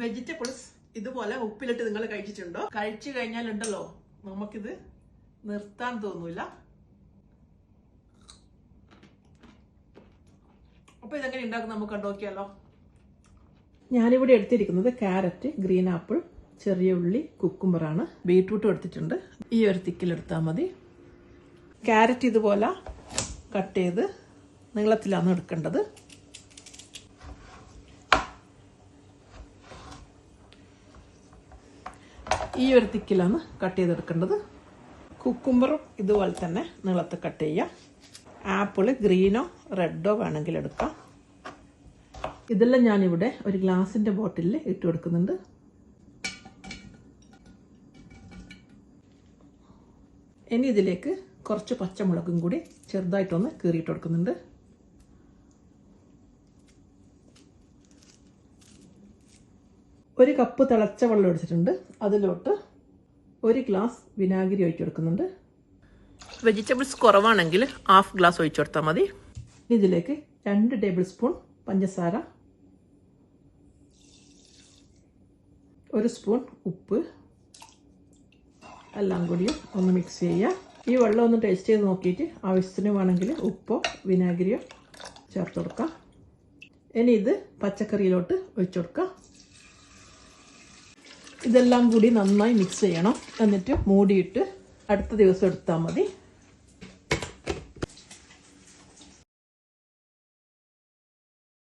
Vegetables ഇതുപോലെ ഉപ്പിലിട്ട് നിങ്ങൾ കഴിച്ചിട്ടുണ്ടോ? കഴിച്ചു കഴിഞ്ഞാലുണ്ടല്ലോ നമുക്കിത് നിർത്താൻ തോന്നൂല. അപ്പൊ ഇതെങ്ങനെ ഉണ്ടാക്കും നമുക്ക് കണ്ടോക്കിയാലോ. ഞാനിവിടെ എടുത്തിരിക്കുന്നത് ക്യാരറ്റ്, ഗ്രീൻ ആപ്പിൾ, ചെറിയ ഉള്ളി, കുക്കുംബറാണ്. ബീട്രൂട്ടും എടുത്തിട്ടുണ്ട്. ഈ ഒരു തിക്കിലെടുത്താൽ മതി. ക്യാരറ്റ് ഇതുപോലെ കട്ട് ചെയ്ത് നീളത്തിലാണ് എടുക്കേണ്ടത്. ഈ ഒരു തിക്കിലാണ് കട്ട് ചെയ്തെടുക്കേണ്ടത്. കുക്കുംബറും ഇതുപോലെ തന്നെ നീളത്തിൽ കട്ട് ചെയ്യാം. ആപ്പിള് ഗ്രീനോ റെഡോ വേണമെങ്കിൽ എടുക്കാം. ഇതെല്ലാം ഞാനിവിടെ ഒരു ഗ്ലാസിൻ്റെ ബോട്ടിലിൽ ഇട്ട് കൊടുക്കുന്നുണ്ട്. ഇനി ഇതിലേക്ക് കുറച്ച് പച്ചമുളകും കൂടി ചെറുതായിട്ടൊന്ന് കീറിയിട്ട് കൊടുക്കുന്നുണ്ട്. ഒരു കപ്പ് തിളച്ച വെള്ളം ഒഴിച്ചിട്ടുണ്ട്. അതിലോട്ട് ഒരു ഗ്ലാസ് വിനാഗിരി ഒഴിച്ചു കൊടുക്കുന്നുണ്ട്. വെജിറ്റബിൾസ് കുറവാണെങ്കിൽ ഹാഫ് ഗ്ലാസ് ഒഴിച്ചു കൊടുത്താൽ മതി. ഇതിലേക്ക് 2 ടേബിൾ സ്പൂൺ പഞ്ചസാര, 1 സ്പൂൺ ഉപ്പ്, എല്ലാം കൂടിയും ഒന്ന് മിക്സ് ചെയ്യുക. ഈ വെള്ളം ഒന്ന് ടേസ്റ്റ് ചെയ്ത് നോക്കിയിട്ട് ആവശ്യത്തിന് വേണമെങ്കിൽ ഉപ്പോ വിനാഗിരിയോ ചേർത്ത് കൊടുക്കാം. ഇനി ഇത് പച്ചക്കറിയിലോട്ട് ഒഴിച്ചു കൊടുക്കാം. ഇതെല്ലാം കൂടി നന്നായി മിക്സ് ചെയ്യണം. എന്നിട്ട് മൂടിയിട്ട് അടുത്ത ദിവസം എടുത്താൽ മതി.